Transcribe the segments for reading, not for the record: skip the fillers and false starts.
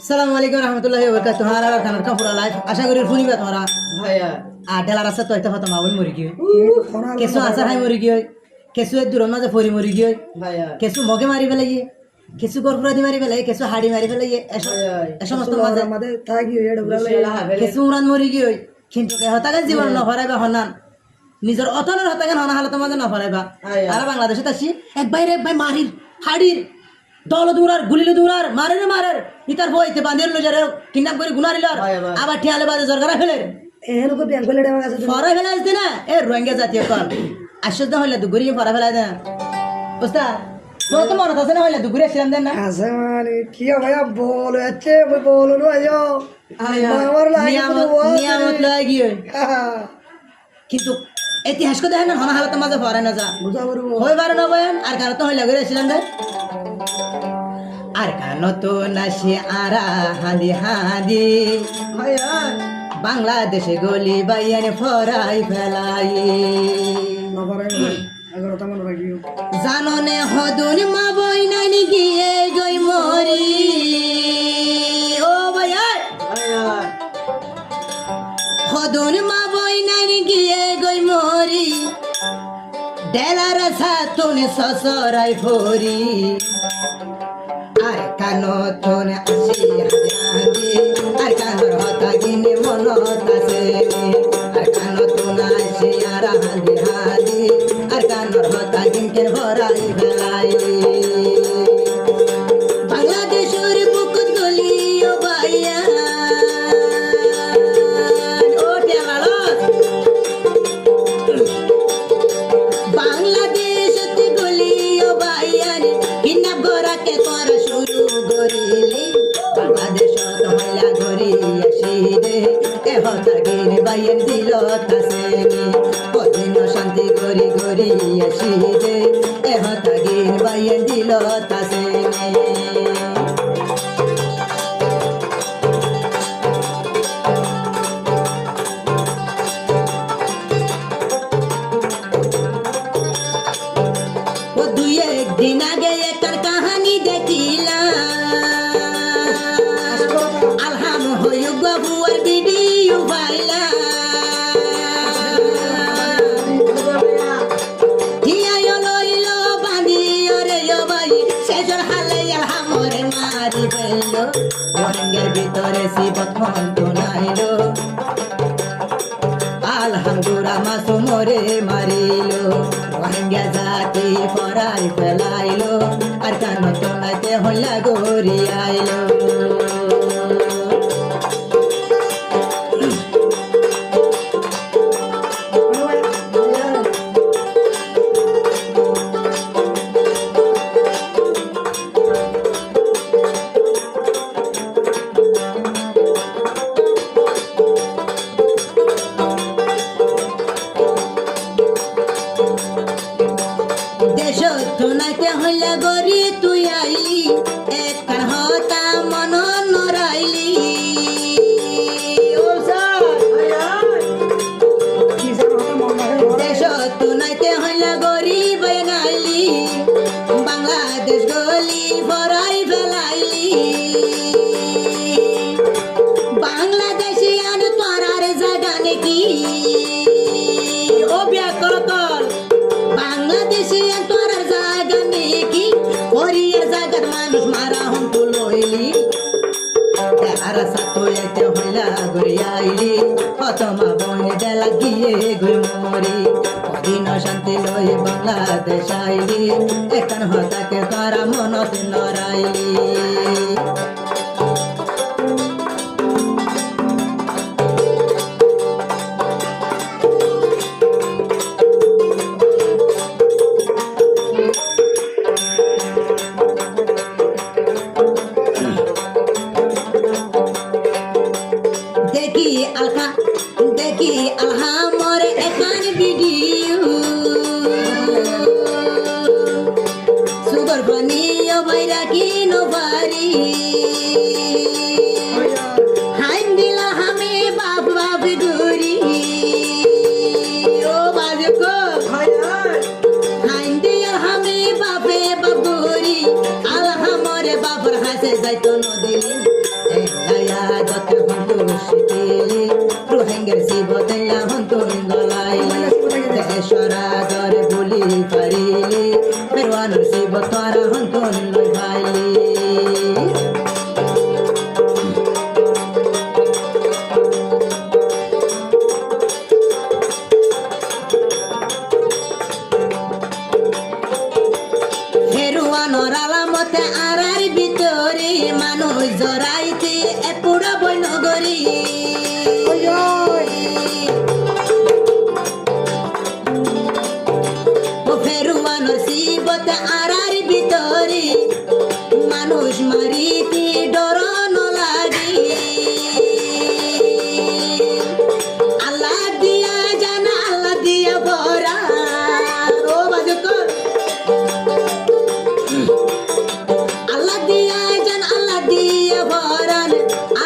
সালামু আলাইকুম রহমতুল্লাহি ওয়া বারাকাতুহু। তোমারা খানার কাপুরা লাইফ আশা করি শুনিবা তোমরা ভাইয়া আর ডেলার আছে তো এটা কথা মাবন মরি গিয়ে কেসু আসার হাই মরি গিয়ে কেসু এর দূর মাঝে ফরি মরি গিয়ে ভাইয়া কেসু মগে মারি ফেলাই কেসু গরপুরাদি মারি ফেলাই কেসু হাড়ি মারি ফেলাই এ সমস্ত মাঝে কেসু উড়ান মরি গিয়ে কিন্তু হতাকে জীবন নফরাইবা হনান নিজের অতনের হতাকে হনা হালত মাঝে নফরাইবা আর বাংলাদেশে আসি এক ভাই মারির হাড়ির দল দৌড়ার গুলিলে দৌড়ার মারের ইতার বইতে বাঁধিয়ে লজারে কিডন্যাপ করে গুনারিলার আবার ঠিয়ালে বাজে জরগারা ফেলে ফরা ফেলা আসতে না এ রোহিঙ্গা জাতীয় কল আশ্চর্য হইলে দুগুরি ফরা ফেলাই দেন বুঝতা তো তো মনে আছে না হইলে দুগুরি আসছিলাম দেন না কি ভাইয়া বলো যাচ্ছে বলো নিয়ামত লয় গিয়ে কিন্তু ইতিহাস কো দেখেন হনা হালত মাঝে ফরা না যা হই পারে না বয়ান আর কারণ তো হইলে ঘুরে আসছিলাম দেন আর কানো তো নাসি আরা হাঁদি হাঁদি বাংলাদেশে গলি বাইয়ানে ফরাই ফেলাই জাননে হদুন মা বই নানি গিয়ে গই মরি ও ভাইয়া হদুন মা বই নানি গিয়ে গই মরি ডেলার সাতুনে সসরাই ফরি আর কানো তোন আসি হাদি আর কানোর হতা গিনে মনত আছে আর কানো তোন আসি আর হাদি আর কানোর হতা গিনকে ভরাই ফেলাই বাংলাদেশের বুকুত গলিও বাইয়া ও টেলালত বাংলাদেশত গলিও বাইয়ান কিডন্যাপ করাকে করা শুরু করিলি বাংলাদেশত হইলা ঘুরি আসি রে এ হতাগির বাইয়ের দিল তাসেনি কদিন শান্তি করি ঘুরি আসি রে এ হতাগির বাইয়ের দিল তাসেনি ও দুই একদিন আগে একটা কাহানি দেখিলাম আলহাম হইউ বাবুয়ার ভিডিও পাইলাম হিয়ায় লইল বাঁধিও রে ভাই শেষর হালে আলহামরে মারি ফেলল রোহিঙ্গার ভিতরে শিবত খন্ত নাইল আলহামদুরা মাসুমরে মারিল রোহিঙ্গা জাতি ফরাই ফেলাইল আর কানো তোনাতে হইলা গড়ি আইল দেশ তোনাতে হইলা গড়ি তুই আইলি একখান হতা মন নরাইলি দেশ তোনাতে হইলা গড়ি বেনাইলি বাংলাদেশ গলি ফরাই ফেলাইলি বাংলাদেশি আর তোরার জায়গা নাকি ও ব্যাকরতল বাংলাদেশে তোর জায়গা নেকি কোরিয়ার জায়গার মানুষ মারা হম তো লইলি দেখার সাথে একটা হইলা ঘুরে আইলি হতমা বনে ডেলা গিয়ে ঘুরে মরি অদিন শান্তি লই বাংলাদেশ আইলি এখন হতাকে তারা মনত নরাইলি দেখি আলহামর এখান ভিডিও সুগর পানিও বাইরা কি নবারি হাইন দিলা হামে বাপ বাপ গুরি ও বাজকো হাইন দিয়া হামে বাপে বাবুরি আলহামরে বাপর হাসে যাই তো নদীলি এলাইয়া যত সন্তোষী পেলি রোহিঙ্গার শিবতলা হন্তন গলাইলি দেশরা দরে বলি পারিলি পেরওয়ানোর শিব তোরা হন্তন লই ভাইলি ফেরওয়ানোর আলামতে আরার ভিতরে মানুষ জড়াইতে এপুরা বৈনগরী ফেরওয়ানোর শিবতে আরার ভিতরে মানুষ মারিতে ডর নলাগি আল্লাহ দিয়া জানা আল্লাহ দিয়া ভরা ও বাজকর আল্লাহ দিয়া জান আল্লাহ দিয়া ভরান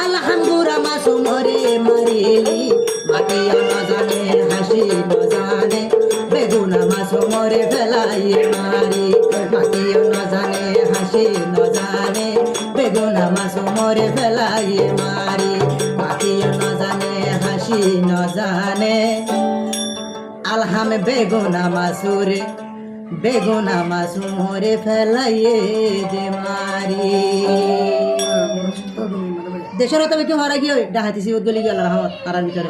আলহামদুরা মাসুমরে মারিলি মাটিয়া না জানে হাসি না জানে বেগুনা মাসুমরে ফেলাইয়ে মারি মাটিয়া না জানে হাসি না জানে বেগুনা মাসুমরে ফেলাইয়ে মারি মাটিয়া না জানে হাসি না জানে আলহাম বেগুনা মাসুরে বেগুনা মাসু মরে ফেলাইয়ে দে মারি দেশের তবে কেউ মারা গিয়ে ডাহাতি সিবত গলি গেল রহমত তারার ভিতরে